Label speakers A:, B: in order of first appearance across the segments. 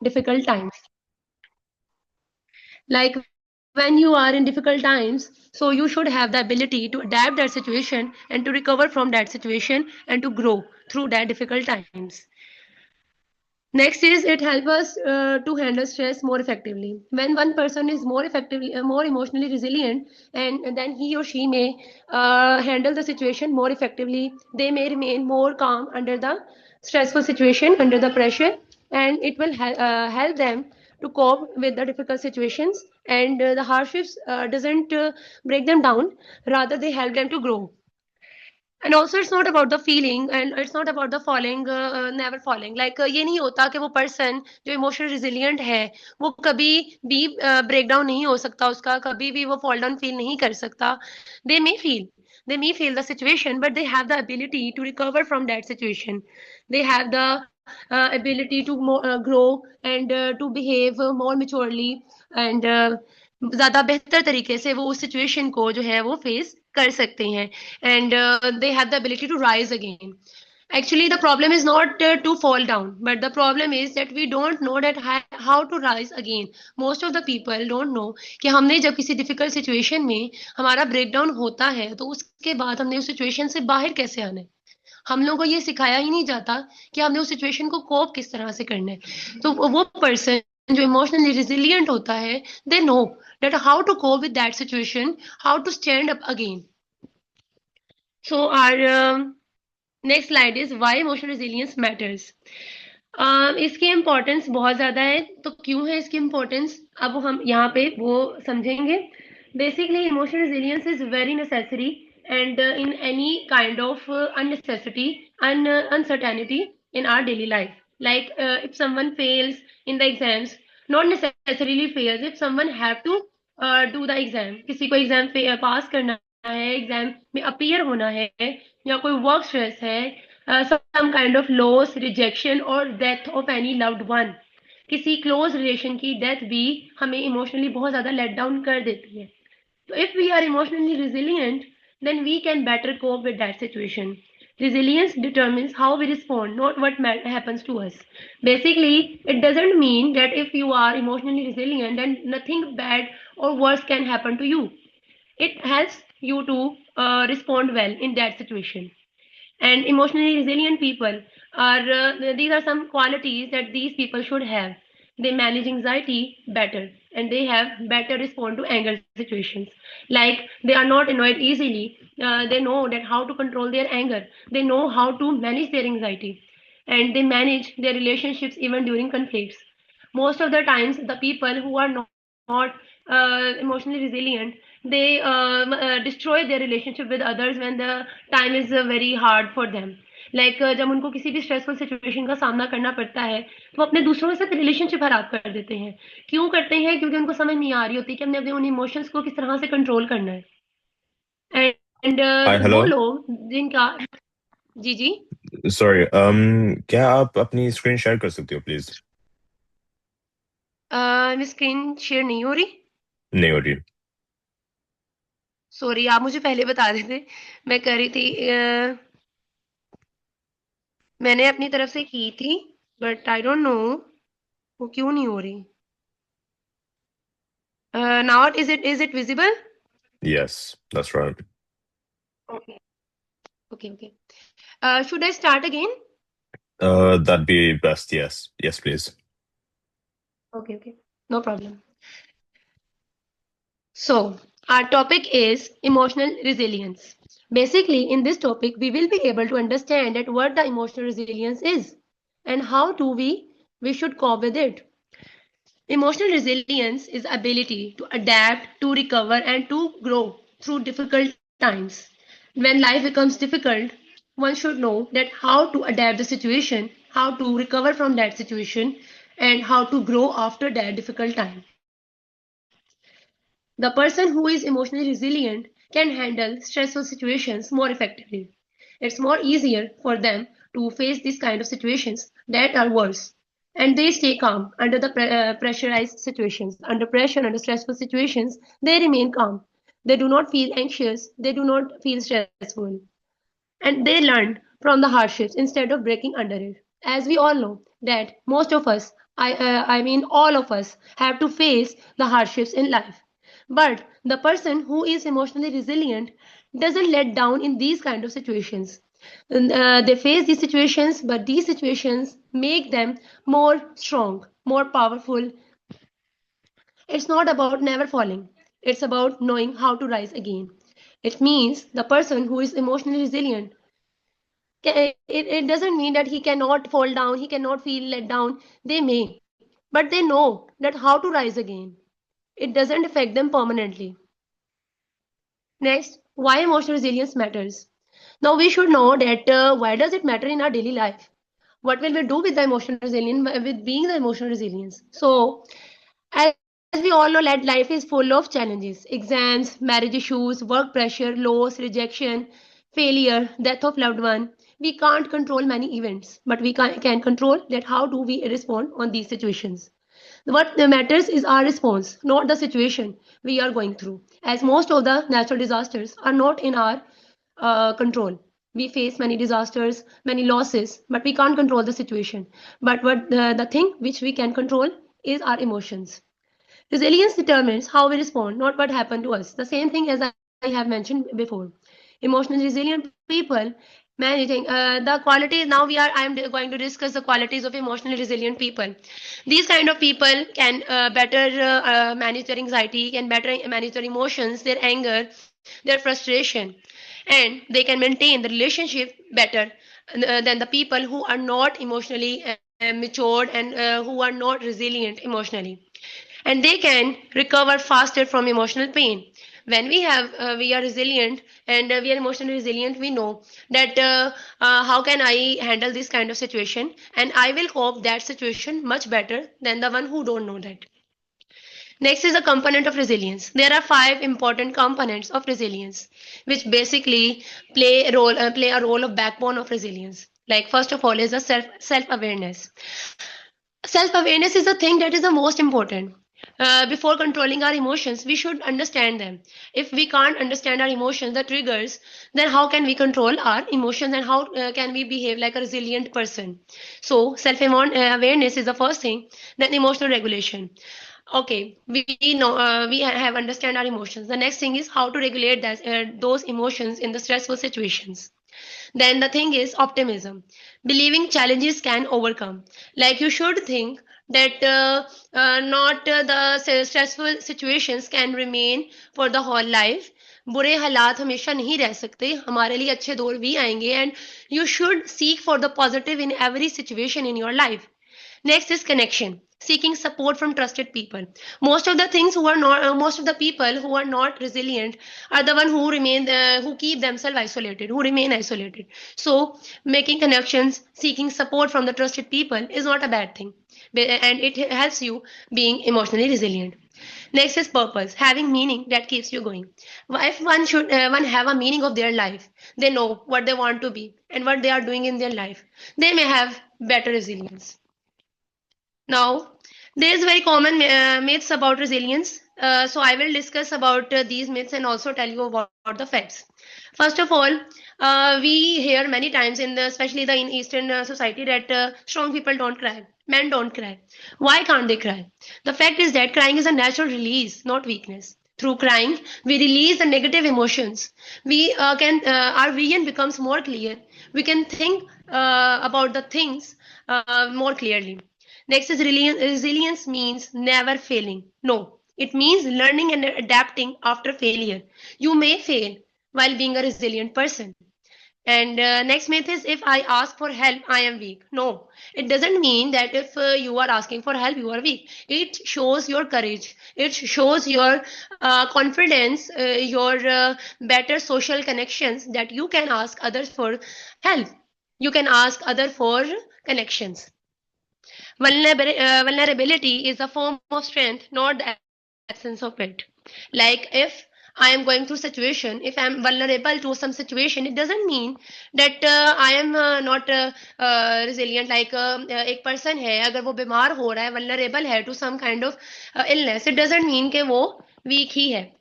A: difficult times. Like when you are in difficult times, so you should have the ability to adapt that situation and to recover from that situation and to grow through that difficult times. Next is it helps us to handle stress more effectively. When one person is more effectively, more emotionally resilient, and then he or she may handle the situation more effectively. They may remain more calm under the stressful situation, under the pressure, and it will help them to cope with the difficult situations. And the hardships doesn't break them down; rather they help them to grow. And also it's not about the feeling and it's not about the falling never falling like ये नहीं होता कि वो person जो emotional resilient है वो कभी भी break down नहीं हो सकता उसका कभी भी वो fall down feel नहीं कर सकता they may feel the situation but they have the ability to recover from that situation. They have the ability to grow and to behave more maturely and ज़्यादा बेहतर तरीके से वो उस सिचुएशन को जो है वो फेस कर सकते हैं and they have the ability to rise again. Actually, the problem is not to fall down, but the problem is that we don't know that how to rise again. Most of the people don't know कि हमने जब किसी difficult situation में हमारा breakdown होता है तो उसके बाद हमने उस situation से बाहर कैसे आना है. हम लोगों को ये सिखाया ही नहीं जाता कि हमने उस सिचुएशन को कोप किस तरह से करना है. तो वो पर्सन जो इमोशनली रिजिलियंट होता है they know that how to cope with that situation, how to stand up again. So our next slide is why emotional resilience matters. इसकी इम्पोर्टेंस बहुत ज़्यादा है. तो क्यों है इसकी इम्पोर्टेंस अब हम यहाँ पे वो समझेंगे. Basically emotional resilience is very necessary and in any kind of unnecessity uncertainty in our daily life. Like if someone fails in the exams, not necessarily fails, if someone have to do the exam, किसी को exam pass करना है, exam में appear होना है या कोई work stress है, some kind of loss, rejection or death of any loved one, किसी close relation की death भी हमें emotionally बहुत ज़्यादा let down कर देती है. So if we are emotionally resilient, then we can better cope with that situation. Resilience determines how we respond, not what happens to us. Basically, it doesn't mean that if you are emotionally resilient, then nothing bad or worse can happen to you. It helps you to respond well in that situation. And emotionally resilient people are these are some qualities that these people should have. They manage anxiety better and they have better respond to anger situations. Like they are not annoyed easily. They know that how to control their anger. They know how to manage their anxiety and they manage their relationships even during conflicts. Most of the times the people who are not emotionally resilient, they destroy their relationship with others when the time is very hard for them. Like जब उनको किसी भी stressful situation का सामना करना पड़ता है तो वो अपने दूसरों के साथ रिलेशनशिप खराब कर देते हैं. क्यों करते हैं? क्योंकि उनको समझ नहीं आ रही होती कि हमने अपने उन इमोशंस को किस तरह से कंट्रोल करना है. एंड
B: हाय
A: वो
B: हेलो.
A: लोग जिनका जी जी
B: सॉरी, क्या आप अपनी स्क्रीन शेयर कर सकते हो प्लीज?
A: स्क्रीन शेयर नहीं हो रही.
B: नहीं हो रही.
A: सॉरी, आप मुझे पहले बता देते. मैं कर रही थी मैंने अपनी तरफ से की थी बट आई डोंट नो वो क्यों नहीं हो रही. Now is it visible?
B: Yes, that's right.
A: Okay okay okay. Should I start again?
B: That'd be best. Yes please.
A: Okay okay, no problem. So, our topic is emotional resilience. Basically, in this topic, we will be able to understand that what the emotional resilience is and how do we should cope with it. Emotional resilience is ability to adapt, to recover, and to grow through difficult times. When life becomes difficult, one should know that how to adapt the situation, how to recover from that situation, and how to grow after that difficult time. The person who is emotionally resilient can handle stressful situations more effectively. It's more easier for them to face these kind of situations that are worse. And they stay calm under the pressurized situations. Under pressure, under stressful situations, they remain calm. They do not feel anxious. They do not feel stressful. And they learn from the hardships instead of breaking under it. As we all know that most of us I mean, all of us have to face the hardships in life. But the person who is emotionally resilient doesn't let down in these kind of situations. And, they face these situations, but these situations make them more strong, more powerful. It's not about never falling. It's about knowing how to rise again. It means the person who is emotionally resilient, it doesn't mean that he cannot fall down, he cannot feel let down. They may, but they know that how to rise again. It doesn't affect them permanently. Next, why emotional resilience matters. Now we should know that why does it matter in our daily life? What will we do with the emotional resilience, with being the emotional resilience? So, as we all know, that life is full of challenges: exams, marriage issues, work pressure, loss, rejection, failure, death of loved one. We can't control many events, but we can control that how do we respond on these situations. What matters is our response, not the situation we are going through. As most of the natural disasters are not in our control. We face many disasters, many losses, but we can't control the situation. But what the thing which we can control is our emotions. Resilience determines how we respond, not what happened to us. The same thing as I have mentioned before. Emotionally resilient people managing the qualities. Now I am going to discuss the qualities of emotionally resilient people. These kind of people can better manage their anxiety, can better manage their emotions, their anger, their frustration, and they can maintain the relationship better than the people who are not emotionally matured and who are not resilient emotionally, and they can recover faster from emotional pain. When we are resilient and we are emotionally resilient, we know that how can I handle this kind of situation, and I will cope that situation much better than the one who don't know that. Next is a component of resilience. There are five important components of resilience which basically play a role of backbone of resilience. Like, first of all, is a self awareness. Self awareness is the thing that is the most important. Before controlling our emotions, we should understand them. If we can't understand our emotions, the triggers, then how can we control our emotions, and how can we behave like a resilient person? So, self awareness is the first thing. Then, emotional regulation. Okay, we know we have understand our emotions. The next thing is how to regulate those emotions in the stressful situations. Then the thing is optimism, believing challenges can overcome. Like, you should think that not the stressful situations can remain for the whole life. बुरे हालात हमेशा नहीं रह सकते, हमारे लिए अच्छे दौर भी आएंगे, and you should seek for the positive in every situation in your life. Next is connection, seeking support from trusted people. Most of the people who are not resilient are the one who who keep themselves isolated, who remain isolated. So, making connections, seeking support from the trusted people is not a bad thing, and it helps you being emotionally resilient. Next is purpose, having meaning that keeps you going. If one have a meaning of their life, they know what they want to be and what they are doing in their life. They may have better resilience. Now, there is very common myths about resilience. So I will discuss about these myths and also tell you about the facts. First of all, we hear many times especially in Eastern society, that strong people don't cry, men don't cry. Why can't they cry? The fact is that crying is a natural release, not weakness. Through crying, we release the negative emotions. We can Our vision becomes more clear. We can think about the things more clearly. Next is resilience. Resilience means never failing. No, it means learning and adapting after failure. You may fail while being a resilient person. And next myth is, if I ask for help, I am weak. No, it doesn't mean that if you are asking for help, you are weak. It shows your courage. It shows your confidence, your better social connections, that you can ask others for help. You can ask others for connections. Vulnerability is a form of strength, not the absence of it. Like, if I am going through situation, if I'm vulnerable to some situation, it doesn't mean that I am not resilient. Like, एक person है, अगर वो बीमार हो रहा है, vulnerable है to some kind of illness, it doesn't mean कि वो weak ही है.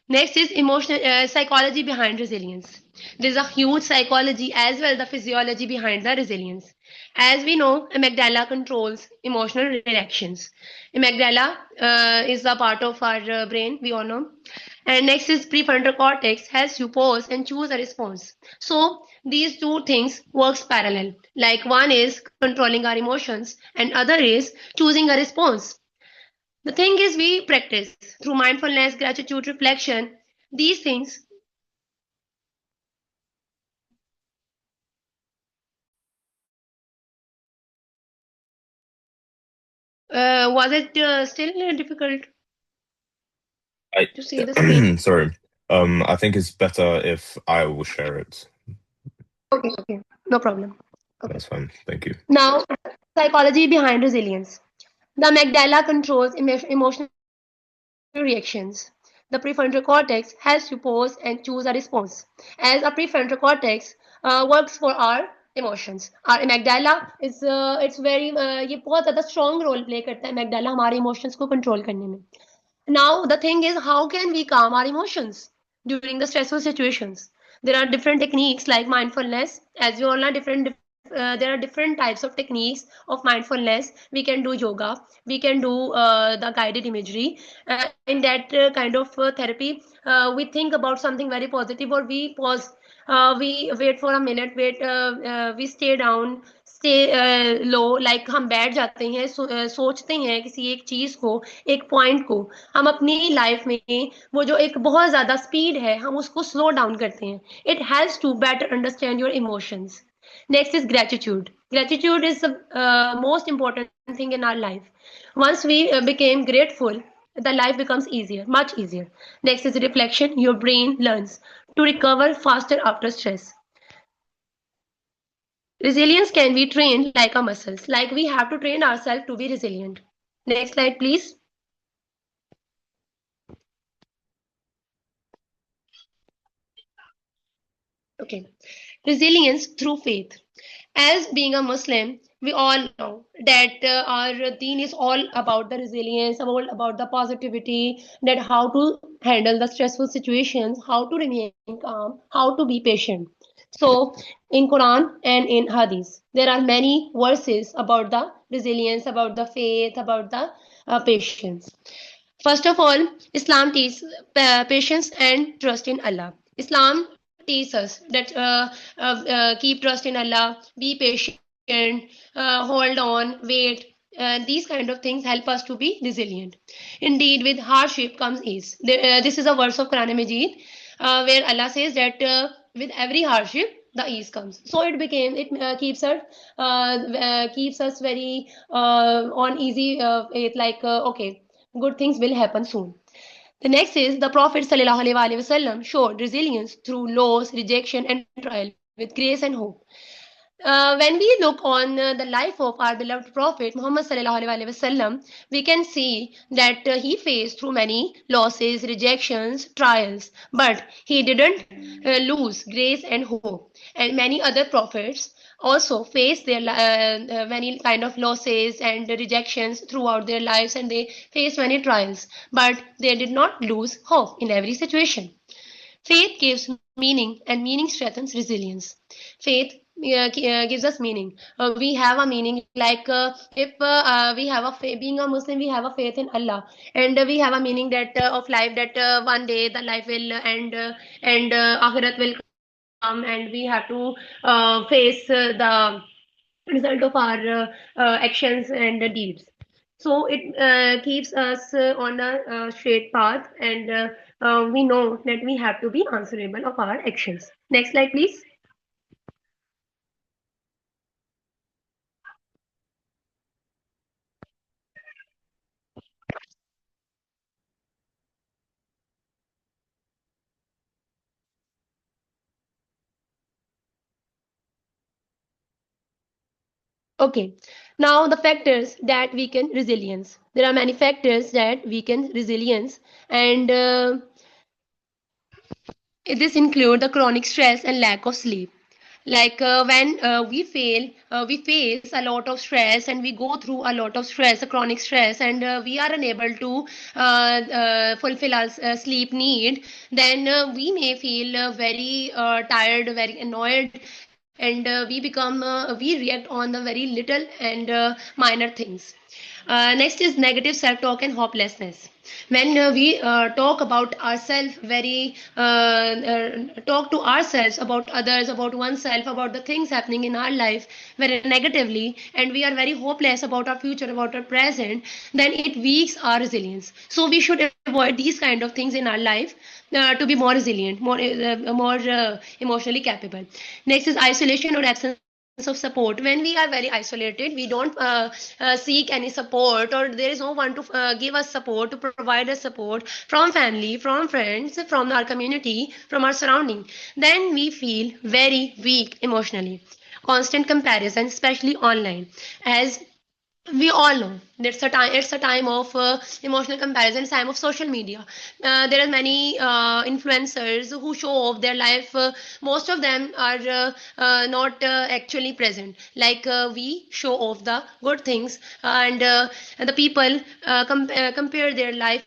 A: Next is emotional psychology behind resilience. There's a huge psychology as well the physiology behind the resilience. As we know, amygdala controls emotional reactions. Amygdala is a part of our brain, we all know. And next is prefrontal cortex helps you pause and choose a response. So these two things works parallel. Like one is controlling our emotions and other is choosing a response. The thing is we practice through mindfulness, gratitude, reflection. These things, was it still difficult
B: I
A: to see the screen?
B: sorry. I think it's better if I will share it.
A: Okay, okay, no problem. Okay.
B: That's fine. Thank you.
A: Now, psychology behind resilience. The amygdala controls emotional reactions. The prefrontal cortex helps you pause and choose a response. As a prefrontal cortex works for our emotions. Our amygdala is it's very ये बहुत ज़्यादा strong role play करता है amygdala हमारे emotions को control करने में. Now, the thing is, how can we calm our emotions during the stressful situations? There are different techniques like mindfulness. As you all know, there are different types of techniques of mindfulness. We can do yoga. We can do the guided imagery. In that kind of therapy, we think about something very positive, or we pause. We wait for a minute. We stay down, stay low. Like हम बैठ जाते हैं, सोचते हैं किसी एक चीज को, एक पॉइंट को. हम अपनी लाइफ में वो जो एक बहुत ज्यादा स्पीड है हम उसको स्लो डाउन करते हैं. It helps to better understand your emotions. Next is gratitude. Gratitude is the most important thing in our life. Once we became grateful, the life becomes easier, much easier. Next is reflection. Your brain learns to recover faster after stress. Resilience can be trained like a muscles. Like we have to train ourselves to be resilient. Next slide, please. Okay. Resilience through faith. As being a Muslim, we all know that our deen is all about the resilience, all about the positivity, that how to handle the stressful situations, how to remain calm, how to be patient. So, in Quran and in Hadith, there are many verses about the resilience, about the faith, about the patience. First of all, Islam teaches patience and trust in Allah. Islam teaches us that keep trust in Allah, be patient, hold on, wait. These kind of things help us to be resilient. Indeed, with hardship comes ease. This is a verse of Quran Majid where Allah says that with every hardship the ease comes. So it keeps us very on easy faith, like okay, good things will happen soon. The next is the Prophet ﷺ showed resilience through loss, rejection, and trial with grace and hope. When we look on the life of our beloved Prophet Muhammad ﷺ, we can see that he faced through many losses, rejections, trials, but he didn't lose grace and hope. And many other prophets also faced their many kind of losses and rejections throughout their lives, and they faced many trials, but they did not lose hope in every situation. Faith gives meaning, and meaning strengthens resilience. Faith gives us meaning. We have a meaning, like if we have being a Muslim, we have a faith in Allah, and we have a meaning that of life, that one day the life will end, and akhirat will come, and we have to face the result of our actions and deeds. So it keeps us on a straight path, and we know that we have to be answerable of our actions. Next slide, please. Okay, now the factors that weaken resilience. There are many factors that weaken resilience, and this include the chronic stress and lack of sleep. Like when we face a lot of stress, and we go through a lot of stress, a chronic stress, and we are unable to fulfill our sleep need, then we may feel very tired, very annoyed, and we react on the very little and minor things. Next is negative self-talk and hopelessness. When we talk about ourselves very talk to ourselves about others, about oneself, about the things happening in our life very negatively, and we are very hopeless about our future, about our present, then it weakens our resilience. So we should avoid these kind of things in our life to be more resilient, more emotionally capable. Next is isolation or absence of support. When we are very isolated, we don't seek any support, or there is no one to give us support, to provide us support from family, from friends, from our community, from our surrounding. Then we feel very weak emotionally. Constant comparison, especially online, as we all know, it's a time of emotional comparison. It's time of social media. There are many influencers who show off their life. Most of them are not actually present. Like we show off the good things, and the people compare their life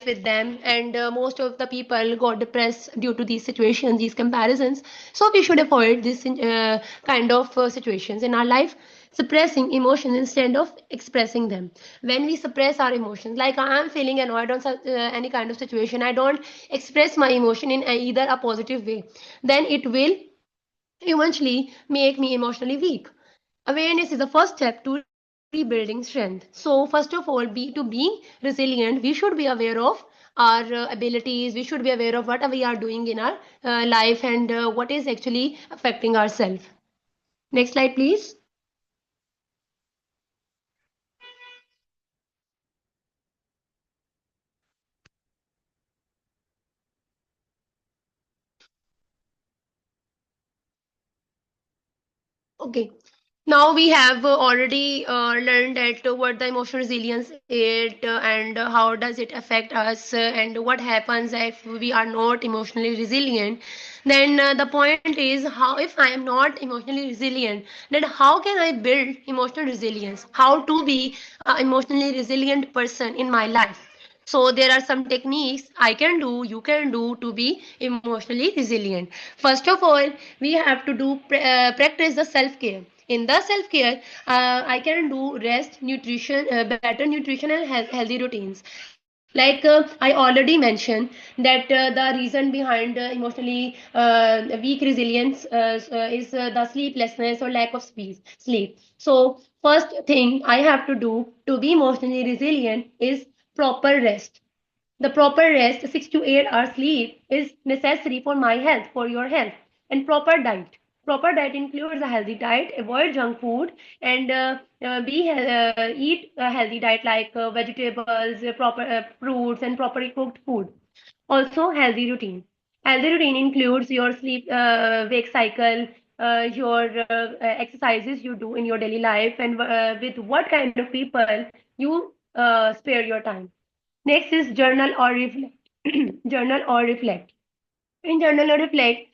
A: with them, and most of the people got depressed due to these situations, these comparisons. So we should avoid this kind of situations in our life. Suppressing emotions instead of expressing them. When we suppress our emotions, like I am feeling annoyed on any kind of situation, I don't express my emotion in either a positive way, then it will eventually make me emotionally weak. Awareness is the first step to rebuilding strength. So first of all, to being resilient, we should be aware of our abilities. We should be aware of what we are doing in our life, and what is actually affecting ourselves. Next slide, please. Okay. Now we have already learned that what the emotional resilience is, and how does it affect us, and what happens if we are not emotionally resilient. Then the point is, how if I am not emotionally resilient, then how can I build emotional resilience? How to be an emotionally resilient person in my life? So there are some techniques I can do, you can do to be emotionally resilient. First of all, we have to practice the self care. In the self care, I can do rest, nutrition, better nutrition, and healthy routines. Like I already mentioned that the reason behind emotionally weak resilience is the sleeplessness or lack of sleep. So first thing I have to do to be emotionally resilient is proper rest. The proper rest, 6 to 8 hours sleep, is necessary for my health, for your health. And proper diet. Proper diet includes a healthy diet, avoid junk food, and eat a healthy diet like vegetables, proper fruits, and properly cooked food. Also, healthy routine. Healthy routine includes your sleep, wake cycle, your exercises you do in your daily life, and with what kind of people you spare your time. Next is journal or reflect. Journal or reflect. In journal or reflect,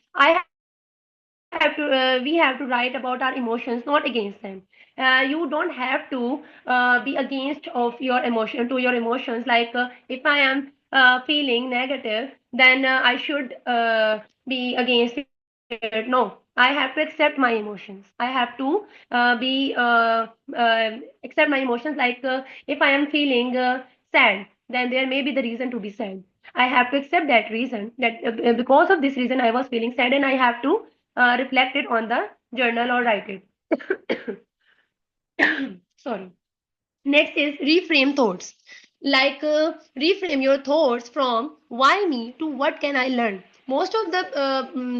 A: we have to write about our emotions, not against them. You don't have to be against of your emotion to your emotions. Like if I am feeling negative, then I should be against it. No, I have to accept my emotions. I have to accept my emotions. Like if I am feeling sad, then there may be the reason to be sad. I have to accept that reason, that because of this reason I was feeling sad, and I have to reflect it on the journal or write it. Sorry. Next is reframe thoughts. Like reframe your thoughts from why me to what can I learn. Most of the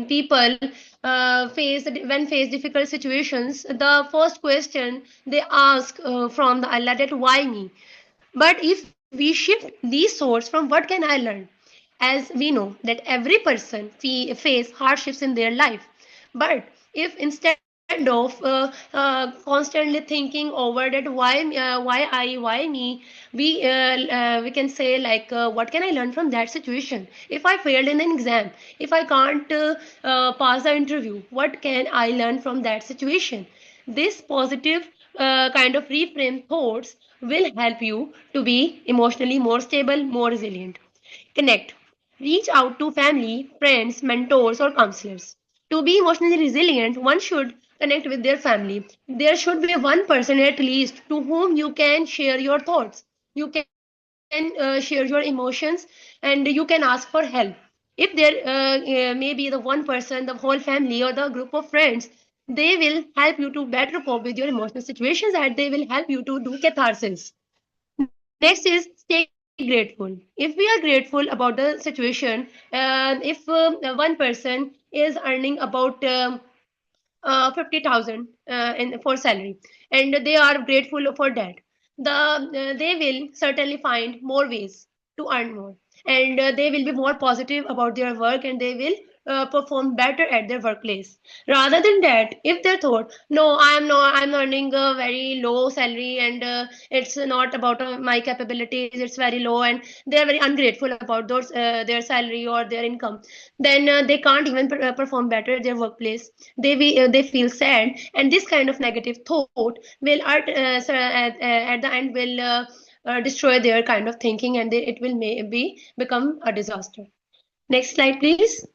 A: people when face difficult situations, the first question they ask from the Allah, that why me. But if we shift these thoughts from what can I learn, as we know that every person face hardships in their life, but if instead of constantly thinking over that why me, we can say like what can I learn from that situation? If I failed in an exam, if I can't pass the interview, what can I learn from that situation? This positive kind of reframe thoughts will help you to be emotionally more stable, more resilient. Connect. Reach out to family, friends, mentors, or counselors. To be emotionally resilient, one should connect with their family. There should be one person at least to whom you can share your thoughts. You can share your emotions and you can ask for help. If there may be the one person, the whole family, or the group of friends, they will help you to better cope with your emotional situations and they will help you to do catharsis. Next is stay grateful. If we are grateful about the situation, if one person is earning about 50,000 in for salary and they are grateful for that, they will certainly find more ways to earn more, and they will be more positive about their work and they will perform better at their workplace. Rather than that, if they thought, no, I'm earning a very low salary and it's not about my capabilities, it's very low, and they are very ungrateful about their salary or their income, then they can't even perform better at their workplace. They feel sad, and this kind of negative thought will at the end will destroy their kind of thinking, and it will maybe become a disaster. Next slide, please.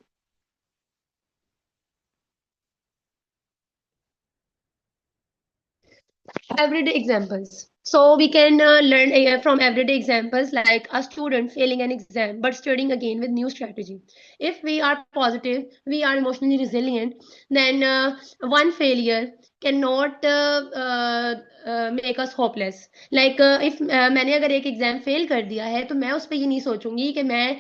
A: Everyday examples. So we can learn from everyday examples, like a student failing an exam but studying again with new strategy. If we are positive, we are emotionally resilient, then one failure cannot make us hopeless. Like if मैंने अगर एक exam fail कर दिया है तो मैं उस पर ये नहीं सोचूंगी कि मैं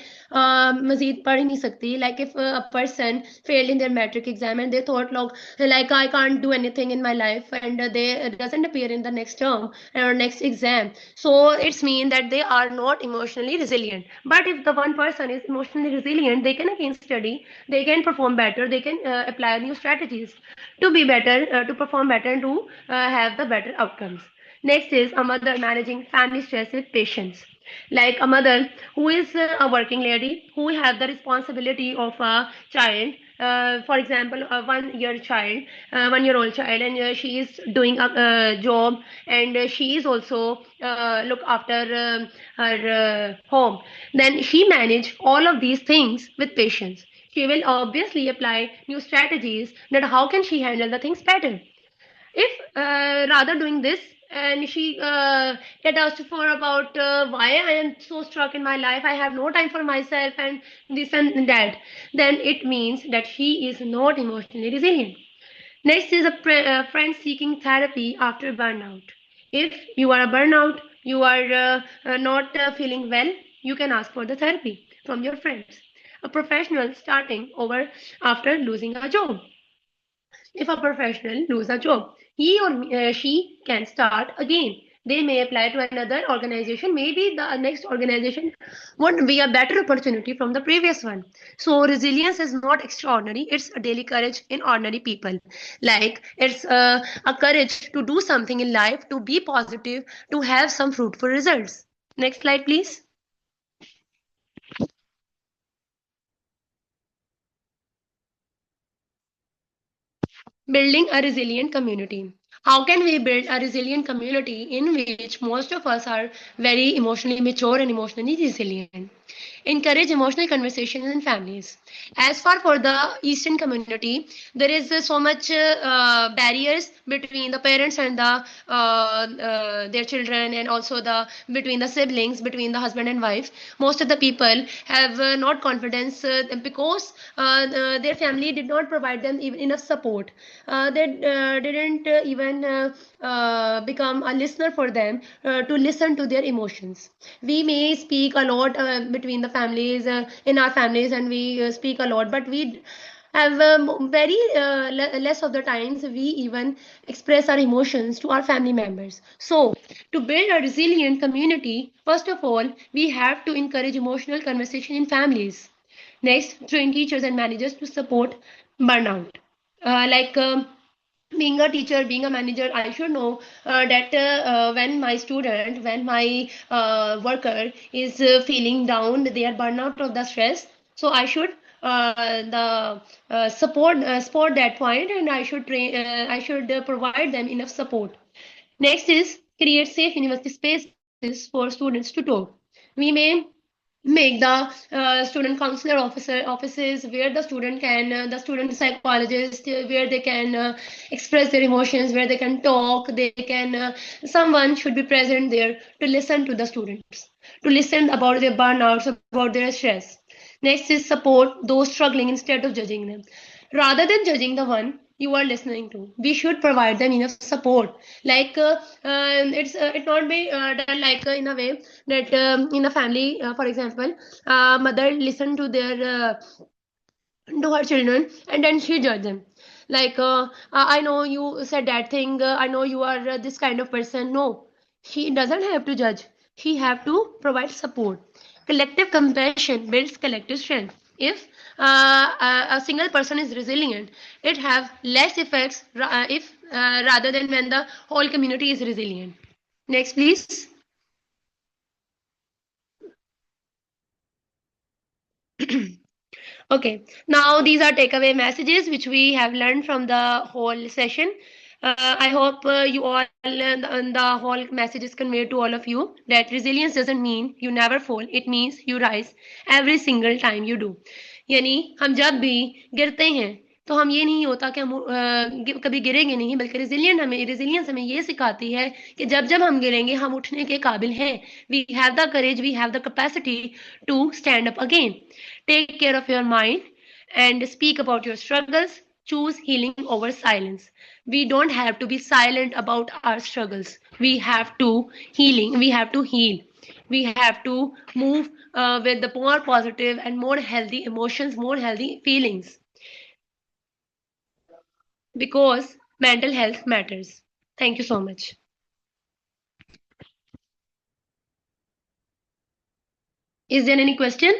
A: मजीद पढ़ ही नहीं सकती. Like if a person failed in their metric exam and they thought like I can't do anything in my life, and they doesn't appear in the next term or next exam, so it's mean that they are not emotionally resilient. But if the one person is emotionally resilient, they can again study, they can perform better, they can apply new strategies to be better, to perform better, and to have the better outcomes. Next is a mother managing family stress with patience. Like a mother who is a working lady who have the responsibility of a child, for example a 1 year child, 1 year old child, and she is doing a job, and she is also look after her home, then she manage all of these things with patience. She will obviously apply new strategies that how can she handle the things better. If rather doing this, and she get asked for about why I am so struck in my life, I have no time for myself and this and that, then it means that she is not emotionally resilient. Next is a friend seeking therapy after burnout. If you are a burnout, you are not feeling well, you can ask for the therapy from your friends. A professional starting over after losing a job. If a professional lose a job, he or she can start again. They may apply to another organization. Maybe the next organization would be a better opportunity from the previous one. So resilience is not extraordinary. It's a daily courage in ordinary people. Like it's a courage to do something in life, to be positive, to have some fruitful results. Next slide, please. Building a resilient community. How can we build a resilient community in which most of us are very emotionally mature and emotionally resilient? Encourage emotional conversations in families. As far for the Eastern community, there is so much barriers between the parents and their children, and also the between the siblings, between the husband and wife. Most of the people have not confidence because their family did not provide them even enough support. They didn't even become a listener for them to listen to their emotions. We may speak a lot between the families, in our families, and we speak a lot, but we have very less of the times we even express our emotions to our family members. So to build a resilient community, first of all, we have to encourage emotional conversation in families. Next, train teachers and managers to support burnout. Like being a teacher, being a manager, I should know that when my student, when my worker is feeling down, they are burnout of the stress. So I should the support that point, and I should train. I should provide them enough support. Next is create safe university spaces for students to talk. We may make the student counselor offices where the student psychologist where they can express their emotions, where they can talk, they can someone should be present there to listen to the students, to listen about their burnouts, about their stress. Next is support those struggling instead of judging them. Rather than judging the one you are listening to, we should provide them enough support. Like it not be done like in a way that in a family, for example, mother listen to her children and then she judge them, like I know you said that thing, I know you are this kind of person. No, she doesn't have to judge, she have to provide support. Collective compassion builds collective strength. If a single person is resilient, it have less effects if rather than when the whole community is resilient. Next please. Okay, now these are takeaway messages which we have learned from the whole session. I hope you all and the whole message is conveyed to all of you that resilience doesn't mean you never fall. It means you rise every single time you do. यानी हम जब भी गिरते हैं तो हम ये नहीं होता कि हम कभी गिरेंगे नहीं, बल्कि रिजिलियंस हमें ये सिखाती है कि जब जब हम गिरेंगे हम उठने के काबिल हैं. We have the courage, we have the capacity to stand up again. Take care of your mind and speak about your struggles. Choose healing over silence. We don't have to be silent about our struggles. We have to healing. We have to heal. We have to move with the more positive and more healthy emotions, more healthy feelings, because mental health matters. Thank you so much. Is there any question?